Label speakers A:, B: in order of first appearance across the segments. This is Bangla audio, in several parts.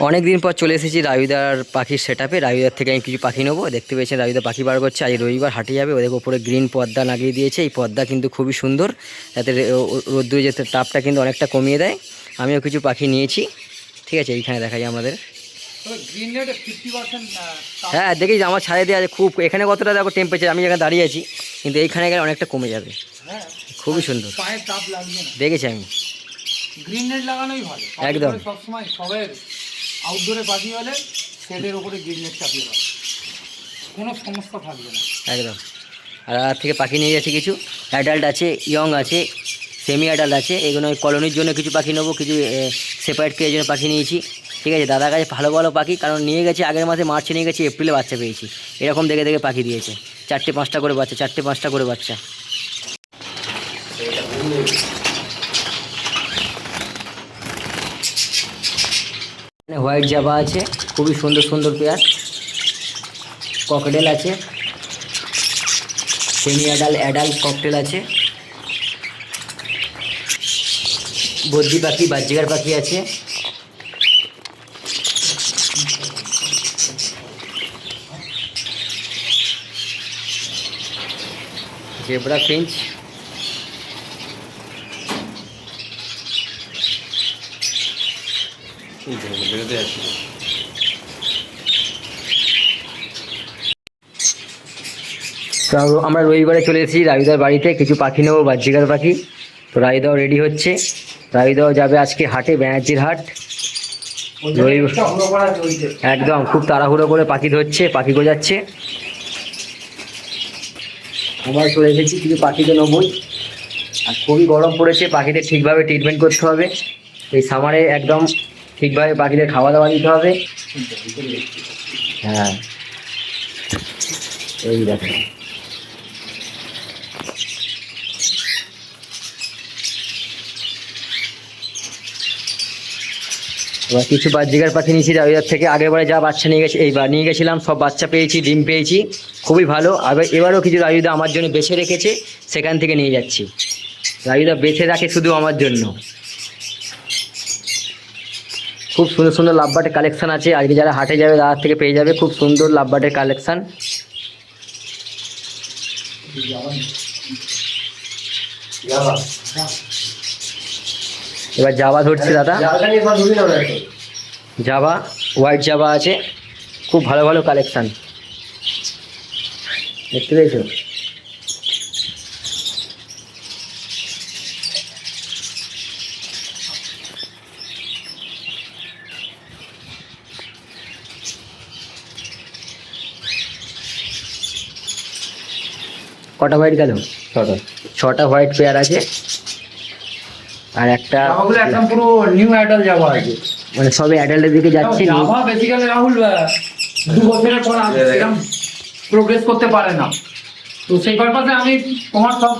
A: অনেক দিন পর চলে এসেছি রায়ুদার পাখির সেটআপে। রায়ুদার থেকে আমি কিছু পাখি নেবো। দেখতে পেয়েছেন রায়ুদা পাখি বার করছে। আজ রবিবার হাটে যাবে, ওদের উপরে গ্রিন পর্দা লাগিয়ে দিয়েছে। এই পর্দা কিন্তু খুবই সুন্দর, যাতে রোদ্দুরে যেতে তাপটা কিন্তু অনেকটা কমিয়ে দেয়। আমিও কিছু পাখি নিয়েছি, ঠিক আছে। এইখানে দেখাই আমাদের। হ্যাঁ দেখেছি আমার ছাড়ে দেওয়া আছে খুব। এখানে কতটা দেখো টেম্পারেচার, আমি যেখানে দাঁড়িয়ে আছি, কিন্তু এইখানে গেলে অনেকটা কমে যাবে। খুবই সুন্দর, দেখেছি আমি।
B: গ্রিন নেট লাগানোই ভালো
A: একদম।
B: সবসময় সবের আউটডোরে পাখি হলে শেডের ওপরে গ্রিন নেট চাপিয়ে দাও, কোনো সমস্যা থাকবে না
A: একদম। আর থেকে পাখি নিয়ে যাচ্ছি কিছু। অ্যাডাল্ট আছে, ইয়ং আছে, সেমি অ্যাডাল্ট আছে। এগুলো ওই কলোনির জন্য কিছু পাখি নেবো, কিছু সেপারেট কেয়ার জন্য পাখি নিয়েছি, ঠিক আছে। দাদার কাছে ভালো ভালো পাখি, কারণ নিয়ে গেছে আগের মাসে, মার্চে নিয়ে গেছি, এপ্রিলে বাচ্চা পেয়েছি। এরকম দেখে দেখে পাখি দিয়েছে, 4-5টা করে বাচ্চা, 4-5টা করে বাচ্চা। হোয়াইট জাবা আছে, খুবই সুন্দর সুন্দর পেয়ার। ককটেল আছে, সেমি অ্যাডাল্ট ককটেল আছে। বদ্রি পাখি, বাজরিগার পাখি আছে। জেব্রা ফিঞ্চ, তো আমরা রবিবারে চলে এসেছি রায়ুদার বাড়িতে। কিছু পাখি নেবো, বাজরিগার পাখি। তো রায়ুদাও রেডি হচ্ছে, রায়ুদাও যাবে আজকে হাটে, ব্যানার্জির হাট। একদম খুব তাড়াহুড়ো করে পাখি ধরছে, পাখি গোজাচ্ছে। আমরা চলে এসেছি, কিছু পাখি তো নেবই। আর খুবই গরম পড়েছে, পাখিদের ঠিকভাবে ট্রিটমেন্ট করতে হবে এই সামারে। একদম ঠিকভাবে পাখিদের খাওয়া দাওয়া দিতে হবে। হ্যাঁ এই দেখো, এবার কিছু বাজরিগার পাখি নিয়েছি রায়ুদার থেকে। আগেরবারে যা বাচ্চা নিয়ে গেছি, এইবার নিয়ে গেছিলাম, সব বাচ্চা পেয়েছি, ডিম পেয়েছি, খুবই ভালো। এবারও কিছু রায়ুদা আমার জন্য বেছে রেখেছে, সেখান থেকে নিয়ে যাচ্ছি। রায়ুদা বেছে রাখে শুধু আমার জন্য। খুব সুন্দর সুন্দর লাভবার্ডের কালেকশান আছে। আজকে যারা হাটে যাবে তার থেকে পেয়ে যাবে খুব সুন্দর লাভবার্ডের কালেকশান। এবার জাভা ধরছে দাদা, জাভা, হোয়াইট জাভা আছে, খুব ভালো ভালো কালেকশান, দেখতে পেয়েছো। কটা হোয়াইট গেল? 6টা হোয়াইট পেয়ার আছে। আর একটা
B: একদম পুরো নিউ অ্যাডাল্ট যাওয়া আছে,
A: মানে সবে অ্যাডাল্টের দিকে যাচ্ছি।
B: জাভা বেসিক্যালি রাহুল 2 বছরের পর এরকম প্রোগ্রেস করতে পারে না। তো সেই পারপাসে আমি তোমার সব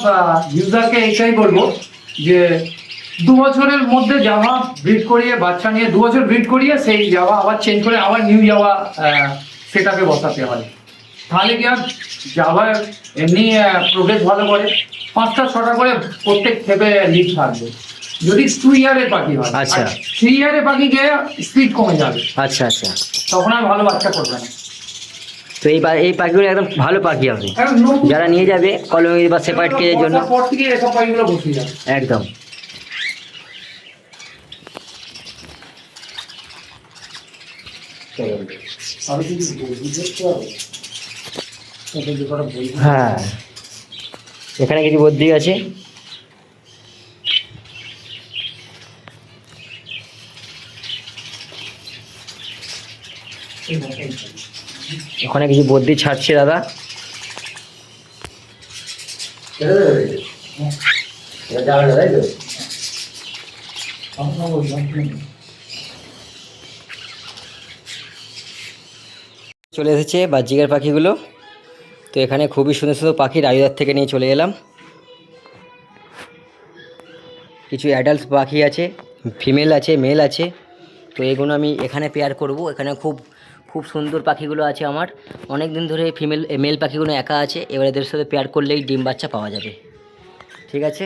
B: ইউজারকে এইটাই বলবো যে 2 বছরের মধ্যে জাভা ব্রিড করিয়ে, বাচ্চা নিয়ে 2 বছর ব্রিড করিয়ে সেই জাভা আবার চেঞ্জ করে আবার নিউ জাভা সেটআপে বসাতে হয়। তাহলে কি আর জাভার এমনি প্রোগ্রেস ভালো করে, 5টা-6টা করে প্রত্যেক ক্ষেপে লিড থাকবে। যদি 2 ইয়ারের পাখি হয়,
A: আচ্ছা,
B: 3 ইয়ারের পাখি গিয়ে স্পিড কমে যাবে।
A: আচ্ছা আচ্ছা,
B: তখন আর ভালো বাচ্চা করবে না।
A: তো এই পাখিগুলো একদম ভালো পাখি হবে, যারা নিয়ে যাবে কলোনি বা সেপারেট কেজের জন্য।
B: পর থেকে এসব পাখিগুলো বসে যাবে
A: একদম। হ্যাঁ এখানে কিছু বদ্রি আছে। ওখানে কিছু বদ্রি ছাড়ছে দাদা। চলে এসেছে বাজরিগার পাখিগুলো। তো এখানে খুবই সুন্দর সুন্দর পাখি রায়ুদার থেকে নিয়ে চলে এলাম। কিছু অ্যাডাল্ট পাখি আছে, ফিমেল আছে, মেল আছে। তো এগুলো আমি এখানে পেয়ার করব। এখানে খুব খুব সুন্দর পাখিগুলো আছে আমার। অনেক দিন ধরে মেল পাখিগুলো একা আছে, এবার এদের সাথে পেয়ার করলেই ডিম বাচ্চা পাওয়া যাবে, ঠিক আছে।